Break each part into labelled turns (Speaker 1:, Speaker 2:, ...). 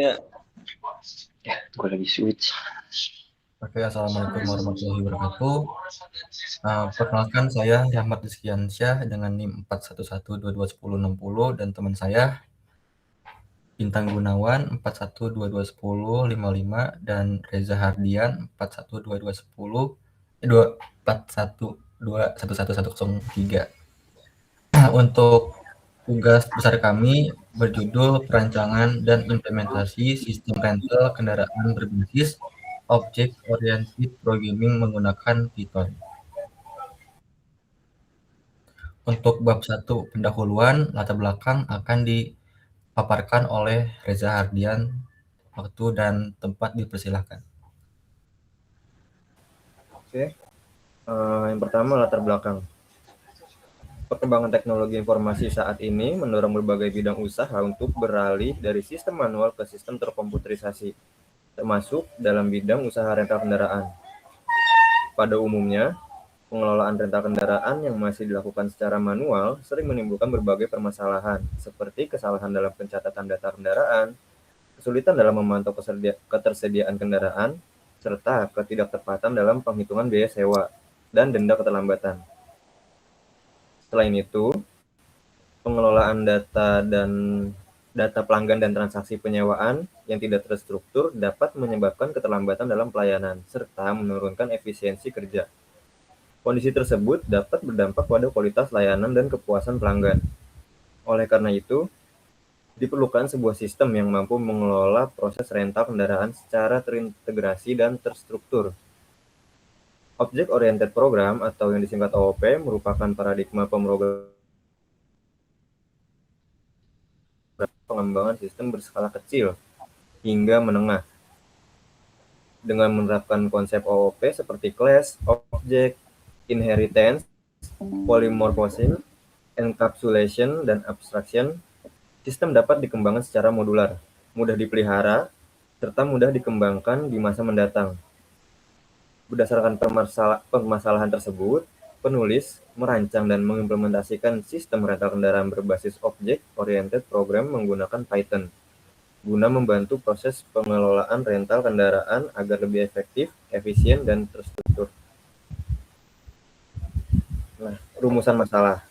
Speaker 1: Ya, gue lagi switch.
Speaker 2: Oke, Assalamualaikum warahmatullahi wabarakatuh. Perkenalkan saya Rahmat Rizkiansyah dengan NIM 4112211060 dan teman saya Bintang Gunawan 41221055 dan Reza Hardian 412210 41211103. Untuk tugas besar kami berjudul perancangan dan implementasi sistem rental kendaraan berbasis Object Oriented Programming menggunakan Python. Untuk bab 1 pendahuluan latar belakang akan dipaparkan oleh Reza Hardian. Waktu dan tempat dipersilahkan.
Speaker 3: Oke, yang pertama latar belakang. Perkembangan teknologi informasi saat ini mendorong berbagai bidang usaha untuk beralih dari sistem manual ke sistem terkomputerisasi, termasuk dalam bidang usaha rental kendaraan. Pada umumnya, pengelolaan rental kendaraan yang masih dilakukan secara manual sering menimbulkan berbagai permasalahan, seperti kesalahan dalam pencatatan data kendaraan, kesulitan dalam memantau ketersediaan kendaraan, serta ketidaktepatan dalam penghitungan biaya sewa dan denda keterlambatan. Selain itu, pengelolaan data pelanggan dan transaksi penyewaan yang tidak terstruktur dapat menyebabkan keterlambatan dalam pelayanan serta menurunkan efisiensi kerja. Kondisi tersebut dapat berdampak pada kualitas layanan dan kepuasan pelanggan. Oleh karena itu, diperlukan sebuah sistem yang mampu mengelola proses rental kendaraan secara terintegrasi dan terstruktur. Object Oriented Program atau yang disingkat OOP merupakan paradigma pemrograman pengembangan sistem berskala kecil hingga menengah. Dengan menerapkan konsep OOP seperti class, object, inheritance, polymorphism, encapsulation, dan abstraction, sistem dapat dikembangkan secara modular, mudah dipelihara, serta mudah dikembangkan di masa mendatang. Berdasarkan permasalahan tersebut, penulis merancang dan mengimplementasikan sistem rental kendaraan berbasis Object Oriented Program menggunakan Python, guna membantu proses pengelolaan rental kendaraan agar lebih efektif, efisien, dan terstruktur. Nah, rumusan masalah.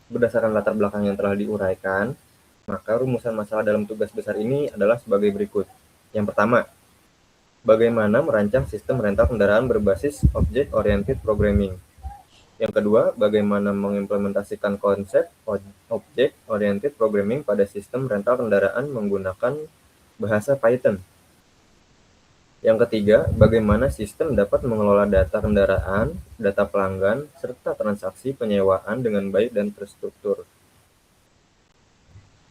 Speaker 3: Berdasarkan latar belakang yang telah diuraikan, maka rumusan masalah dalam tugas besar ini adalah sebagai berikut. Yang pertama, bagaimana merancang sistem rental kendaraan berbasis Object Oriented Programming. Yang kedua, bagaimana mengimplementasikan konsep Object Oriented Programming pada sistem rental kendaraan menggunakan bahasa Python. Yang ketiga, bagaimana sistem dapat mengelola data kendaraan, data pelanggan, serta transaksi penyewaan dengan baik dan terstruktur.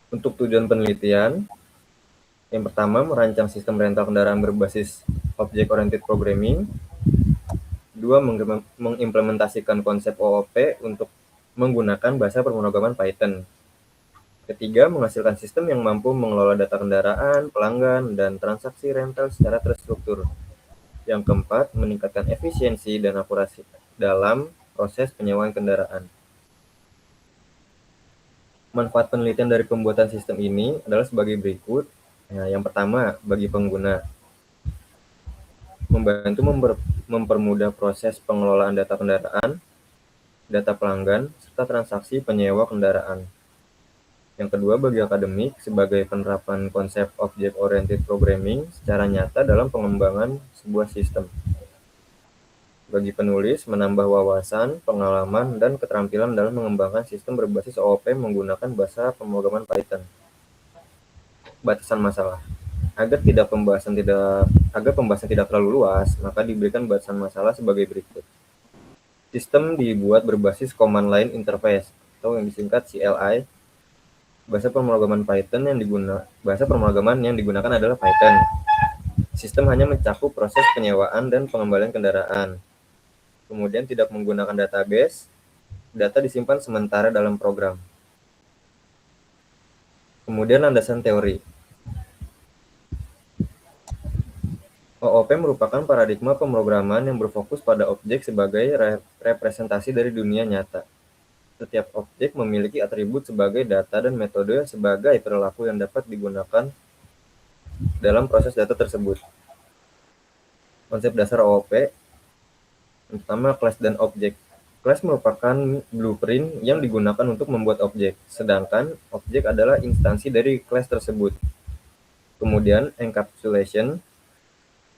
Speaker 3: Untuk tujuan penelitian, yang pertama, merancang sistem rental kendaraan berbasis Object Oriented Programming. Dua, mengimplementasikan konsep OOP untuk menggunakan bahasa pemrograman Python. Ketiga, menghasilkan sistem yang mampu mengelola data kendaraan, pelanggan, dan transaksi rental secara terstruktur. Yang keempat, meningkatkan efisiensi dan akurasi dalam proses penyewaan kendaraan. Manfaat penelitian dari pembuatan sistem ini adalah sebagai berikut. Nah, yang pertama, bagi pengguna, membantu mempermudah proses pengelolaan data kendaraan, data pelanggan, serta transaksi penyewa kendaraan. Yang kedua, bagi akademik, sebagai penerapan konsep Object Oriented Programming secara nyata dalam pengembangan sebuah sistem. Bagi penulis, menambah wawasan, pengalaman, dan keterampilan dalam mengembangkan sistem berbasis OOP menggunakan bahasa pemrograman Python. Batasan masalah. Agar pembahasan tidak terlalu luas, maka diberikan batasan masalah sebagai berikut. Sistem dibuat berbasis Command Line Interface atau yang disingkat CLI. Bahasa pemrograman yang digunakan adalah Python. Sistem hanya mencakup proses penyewaan dan pengembalian kendaraan. Kemudian tidak menggunakan database, data disimpan sementara dalam program. Kemudian landasan teori. OOP merupakan paradigma pemrograman yang berfokus pada objek sebagai representasi dari dunia nyata. Setiap objek memiliki atribut sebagai data dan metode sebagai perilaku yang dapat digunakan dalam proses data tersebut. Konsep dasar OOP, yang pertama class dan objek. Class merupakan blueprint yang digunakan untuk membuat objek, sedangkan objek adalah instansi dari class tersebut. Kemudian encapsulation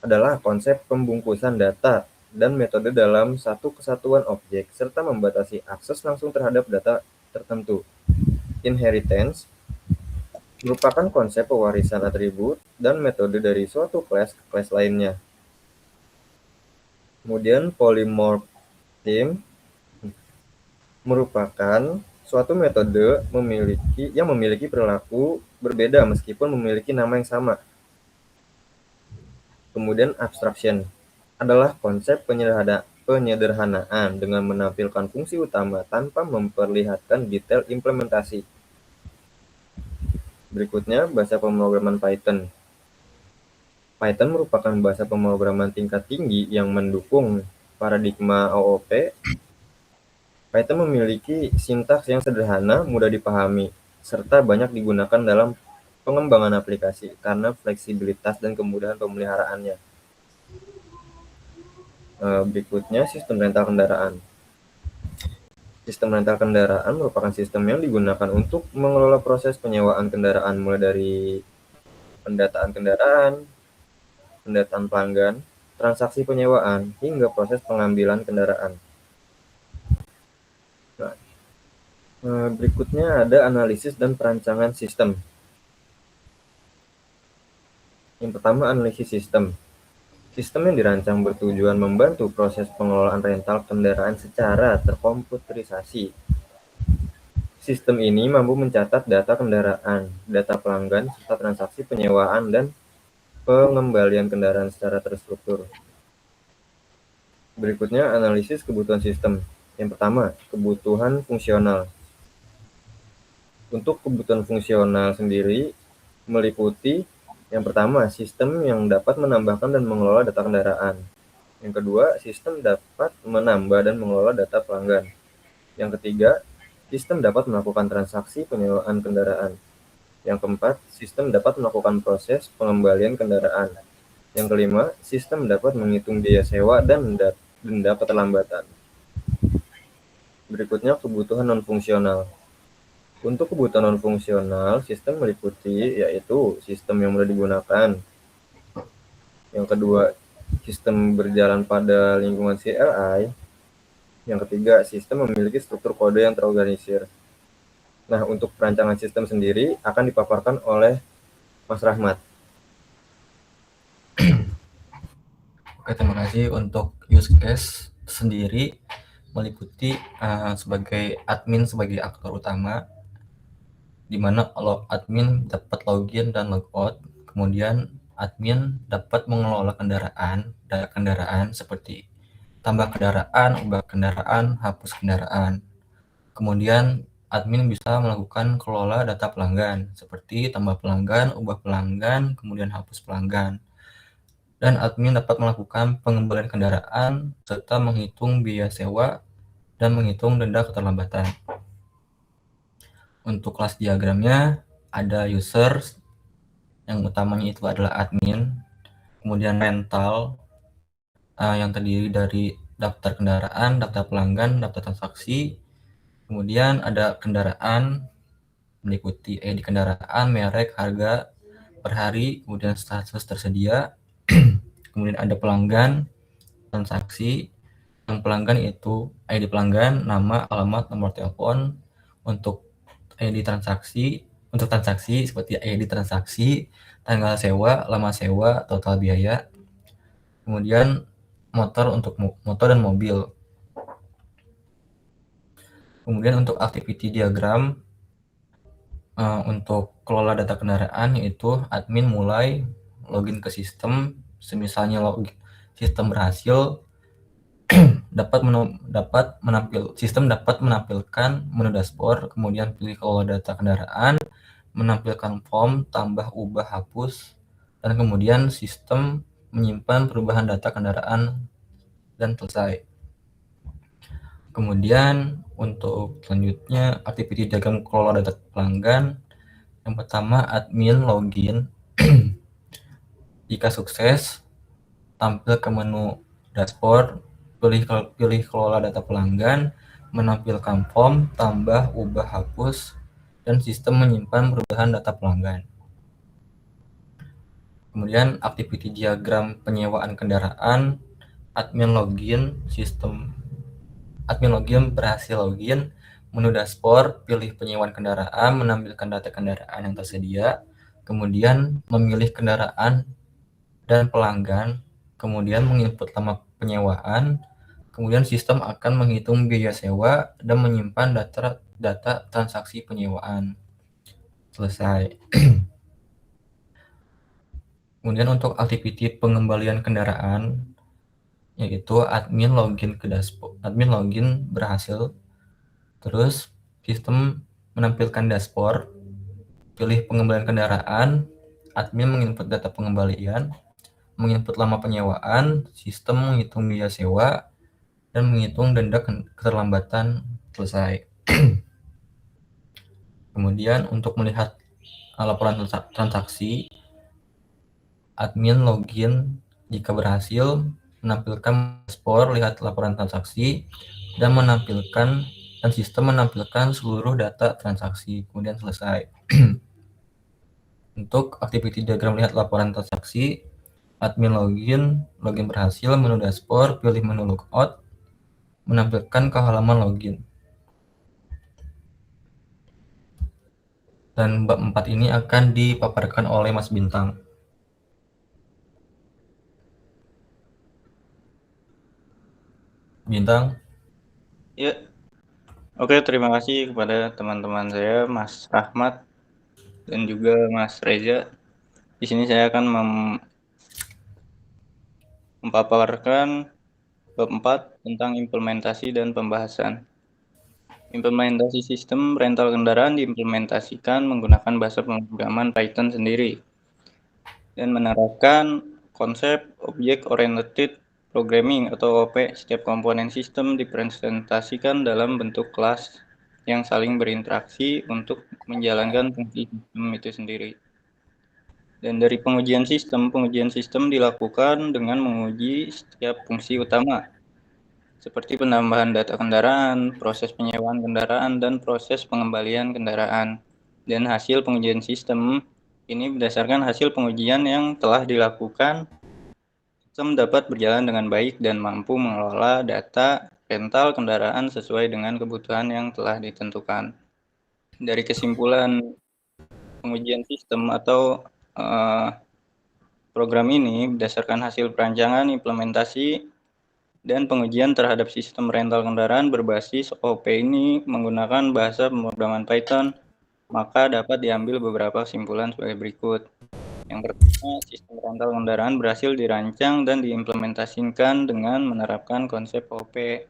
Speaker 3: adalah konsep pembungkusan data dan metode dalam satu kesatuan objek, serta membatasi akses langsung terhadap data tertentu. Inheritance merupakan konsep pewarisan atribut dan metode dari suatu kelas ke kelas lainnya. Kemudian polymorphism merupakan suatu metode yang memiliki perilaku berbeda meskipun memiliki nama yang sama. Kemudian abstraction adalah konsep penyederhanaan dengan menampilkan fungsi utama tanpa memperlihatkan detail implementasi. Berikutnya, bahasa pemrograman Python. Python merupakan bahasa pemrograman tingkat tinggi yang mendukung paradigma OOP. Python memiliki sintaks yang sederhana, mudah dipahami, serta banyak digunakan dalam pengembangan aplikasi karena fleksibilitas dan kemudahan pemeliharaannya. Berikutnya, sistem rental kendaraan. Sistem rental kendaraan merupakan sistem yang digunakan untuk mengelola proses penyewaan kendaraan mulai dari pendataan kendaraan, pendataan pelanggan, transaksi penyewaan, hingga proses pengambilan kendaraan. Berikutnya ada analisis dan perancangan sistem. Yang pertama, analisis sistem. Sistem yang dirancang bertujuan membantu proses pengelolaan rental kendaraan secara terkomputerisasi. Sistem ini mampu mencatat data kendaraan, data pelanggan, serta transaksi penyewaan dan pengembalian kendaraan secara terstruktur. Berikutnya, analisis kebutuhan sistem. Yang pertama, kebutuhan fungsional. Untuk kebutuhan fungsional sendiri meliputi yang pertama, sistem yang dapat menambahkan dan mengelola data kendaraan. Yang kedua, sistem dapat menambah dan mengelola data pelanggan. Yang ketiga, sistem dapat melakukan transaksi penyewaan kendaraan. Yang keempat, sistem dapat melakukan proses pengembalian kendaraan. Yang kelima, sistem dapat menghitung biaya sewa dan denda keterlambatan. Berikutnya, kebutuhan non-fungsional. Untuk kebutuhan non-fungsional, sistem meliputi yaitu sistem yang mudah digunakan. Yang kedua, sistem berjalan pada lingkungan CLI. Yang ketiga, sistem memiliki struktur kode yang terorganisir. Nah, untuk perancangan sistem sendiri akan dipaparkan oleh Mas Rahmat.
Speaker 2: Oke, terima kasih. Untuk use case sendiri meliputi sebagai admin sebagai aktor utama, di mana admin dapat login dan logout, kemudian admin dapat mengelola data kendaraan seperti tambah kendaraan, ubah kendaraan, hapus kendaraan. Kemudian admin bisa melakukan kelola data pelanggan seperti tambah pelanggan, ubah pelanggan, kemudian hapus pelanggan. Dan admin dapat melakukan pengembalian kendaraan serta menghitung biaya sewa dan menghitung denda keterlambatan. Untuk kelas diagramnya ada user yang utamanya itu adalah admin, kemudian rental yang terdiri dari daftar kendaraan, daftar pelanggan, daftar transaksi, kemudian ada kendaraan meliputi ID kendaraan, merek, harga per hari, kemudian status tersedia, kemudian ada pelanggan, transaksi, yang pelanggan itu ID pelanggan, nama, alamat, nomor telepon. Untuk ID transaksi, untuk transaksi seperti ID transaksi, tanggal sewa, lama sewa, total biaya. Kemudian motor untuk motor dan mobil. Kemudian untuk activity diagram untuk kelola data kendaraan, yaitu admin mulai login ke sistem, semisalnya sistem berhasil, sistem dapat menampilkan menu dashboard, kemudian pilih kelola data kendaraan, menampilkan form, tambah, ubah, hapus, dan kemudian sistem menyimpan perubahan data kendaraan dan selesai. Kemudian untuk selanjutnya activity diagram kelola data pelanggan. Yang pertama, admin login Jika sukses, tampil ke menu dashboard, pilih kelola data pelanggan, menampilkan form, tambah, ubah, hapus, dan sistem menyimpan perubahan data pelanggan. Kemudian activity diagram penyewaan kendaraan, admin login berhasil login, menu dashboard, pilih penyewaan kendaraan, menampilkan data kendaraan yang tersedia, kemudian memilih kendaraan dan pelanggan, kemudian menginput nama penyewaan, kemudian sistem akan menghitung biaya sewa dan menyimpan data transaksi penyewaan. Selesai. Kemudian untuk activity pengembalian kendaraan, yaitu admin login ke dashboard, admin login berhasil, terus sistem menampilkan dashboard, pilih pengembalian kendaraan, admin menginput data pengembalian, menginput lama penyewaan, sistem menghitung biaya sewa, dan menghitung denda keterlambatan. Selesai. Kemudian untuk melihat laporan transaksi, admin login jika berhasil, menampilkan dashboard, lihat laporan transaksi, dan sistem menampilkan seluruh data transaksi. Kemudian selesai. Untuk activity diagram lihat laporan transaksi, admin login berhasil, menu dashboard, pilih menu logout, menampilkan ke halaman login. Dan bab 4 ini akan dipaparkan oleh Mas Bintang. Bintang.
Speaker 4: Ya, oke, terima kasih kepada teman-teman saya, Mas Rahmat dan juga Mas Reza. Di sini saya akan memaparkan bab 4 tentang implementasi dan pembahasan. Implementasi sistem rental kendaraan diimplementasikan menggunakan bahasa pemrograman Python sendiri dan menerapkan konsep Object Oriented Programming atau OP. Setiap komponen sistem dipresentasikan dalam bentuk kelas yang saling berinteraksi untuk menjalankan fungsi sistem itu sendiri. Dan dari pengujian sistem dilakukan dengan menguji setiap fungsi utama, seperti penambahan data kendaraan, proses penyewaan kendaraan, dan proses pengembalian kendaraan. Dan hasil pengujian sistem ini berdasarkan hasil pengujian yang telah dilakukan, sistem dapat berjalan dengan baik dan mampu mengelola data rental kendaraan sesuai dengan kebutuhan yang telah ditentukan. Dari kesimpulan pengujian sistem atau program ini berdasarkan hasil perancangan, implementasi, dan pengujian terhadap sistem rental kendaraan berbasis OP ini menggunakan bahasa pemrograman Python, maka dapat diambil beberapa kesimpulan sebagai berikut. Yang pertama, sistem rental kendaraan berhasil dirancang dan diimplementasikan dengan menerapkan konsep OP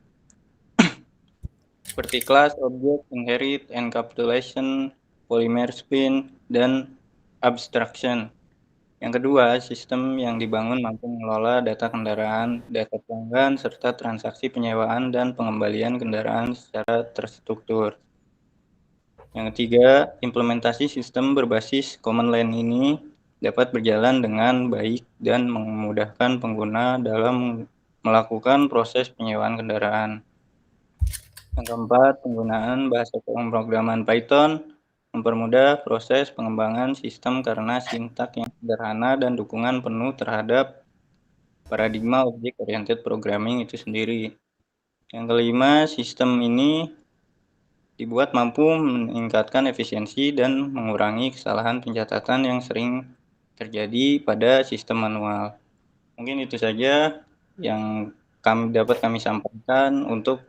Speaker 4: seperti class, object, inherit, encapsulation, polymer spin, dan abstraction. Yang kedua, sistem yang dibangun mampu mengelola data kendaraan, data pelanggan, serta transaksi penyewaan dan pengembalian kendaraan secara terstruktur. Yang ketiga, implementasi sistem berbasis command line ini dapat berjalan dengan baik dan memudahkan pengguna dalam melakukan proses penyewaan kendaraan. Yang keempat, penggunaan bahasa pemrograman Python mempermudah proses pengembangan sistem karena sintak yang sederhana dan dukungan penuh terhadap paradigma Object Oriented Programming itu sendiri. Yang kelima, sistem ini dibuat mampu meningkatkan efisiensi dan mengurangi kesalahan pencatatan yang sering terjadi pada sistem manual. Mungkin itu saja yang dapat kami sampaikan untuk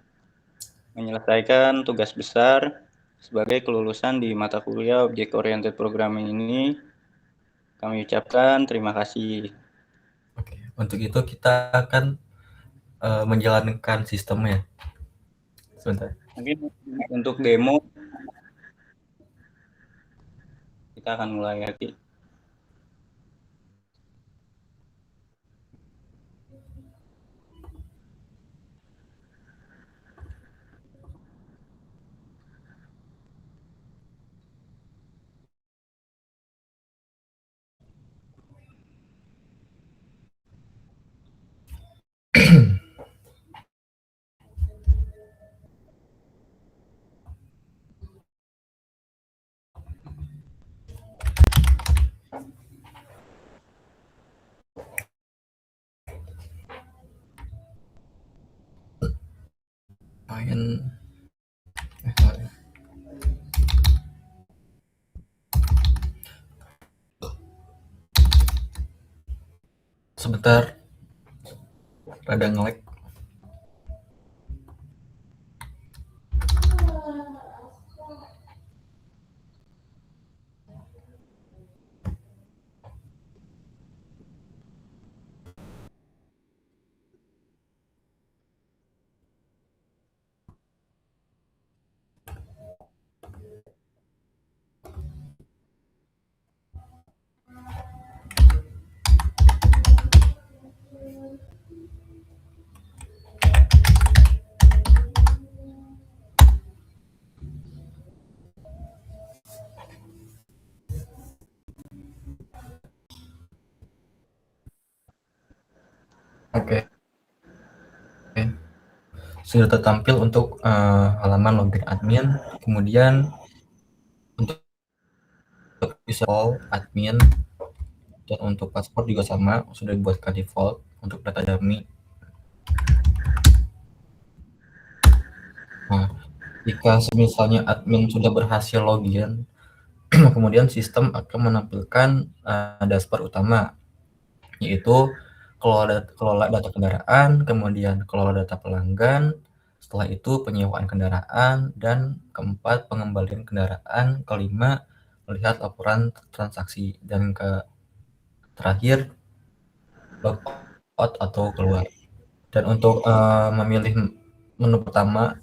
Speaker 4: menyelesaikan tugas besar sebagai kelulusan di mata kuliah Object Oriented Programming ini. Kami ucapkan terima kasih.
Speaker 2: Oke, untuk itu kita akan menjalankan sistemnya. Sebentar.
Speaker 4: Mungkin untuk demo kita akan mulai lagi.
Speaker 2: admin. Sebentar, rada nge-lag. Oke. Sudah tertampil untuk halaman login admin. Kemudian untuk visual admin dan untuk password juga sama, sudah dibuatkan default untuk data dummy. Nah, jika misalnya admin sudah berhasil login, kemudian sistem akan menampilkan dashboard utama, yaitu kelola data kendaraan, kemudian kelola data pelanggan, setelah itu penyewaan kendaraan, dan keempat pengembalian kendaraan, kelima melihat laporan transaksi, dan terakhir logout atau keluar. Dan untuk memilih menu pertama,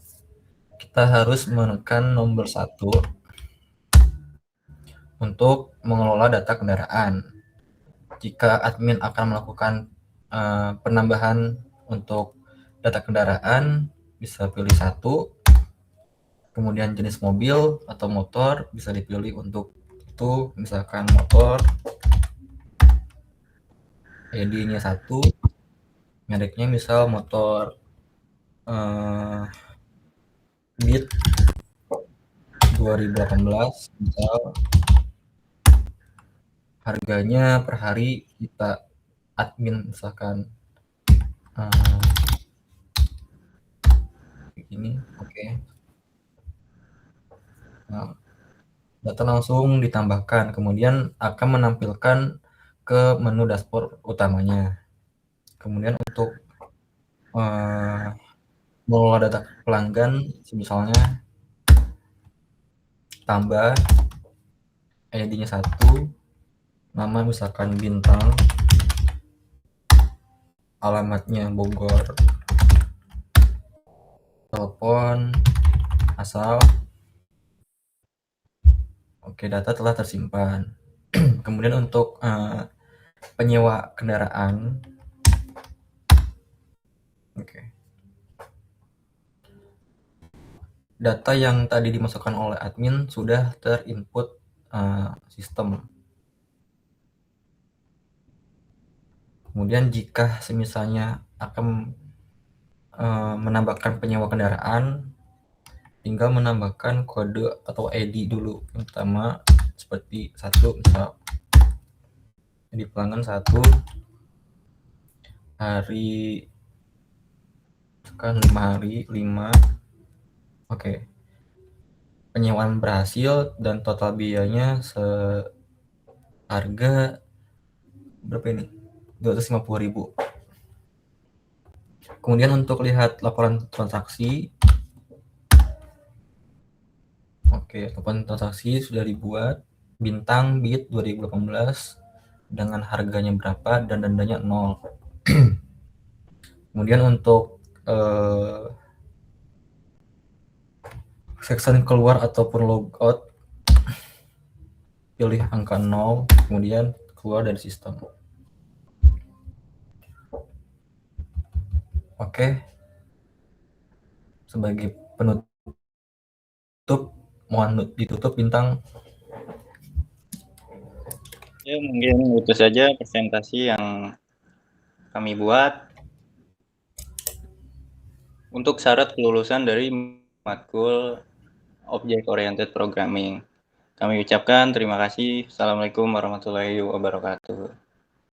Speaker 2: kita harus menekan nomor 1 untuk mengelola data kendaraan. Jika admin akan melakukan penambahan untuk data kendaraan, bisa pilih 1. Kemudian jenis mobil atau motor bisa dipilih untuk itu, misalkan motor, ID-nya 1, mereknya misal motor Beat 2018, misal harganya per hari kita admin misalkan ini, oke. Nah, data langsung ditambahkan, kemudian akan menampilkan ke menu dashboard utamanya. Kemudian untuk mengelola data pelanggan, misalnya tambah ID-nya 1, nama misalkan Bintang, alamatnya Bogor, telepon, asal. Oke, data telah tersimpan. Kemudian untuk penyewa kendaraan, oke. Data yang tadi dimasukkan oleh admin sudah terinput sistem. Kemudian jika semisalnya akan menambahkan penyewa kendaraan, tinggal menambahkan kode atau ID dulu. Yang pertama seperti 1, misal di pelanggan 1, hari kan 5 hari, 5. Oke. Penyewaan berhasil dan total biayanya seharga berapa ini? 250.000. Kemudian untuk lihat laporan transaksi, oke, laporan transaksi sudah dibuat. Bintang Beat 2018 dengan harganya berapa dan dendanya 0. Kemudian untuk section keluar ataupun logout, pilih angka 0, kemudian keluar dari sistem. Oke. Sebagai penutup, mohon ditutup Bintang.
Speaker 4: Ya, mungkin itu saja presentasi yang kami buat. Untuk syarat kelulusan dari matkul Object Oriented Programming. Kami ucapkan terima kasih. Assalamualaikum warahmatullahi wabarakatuh.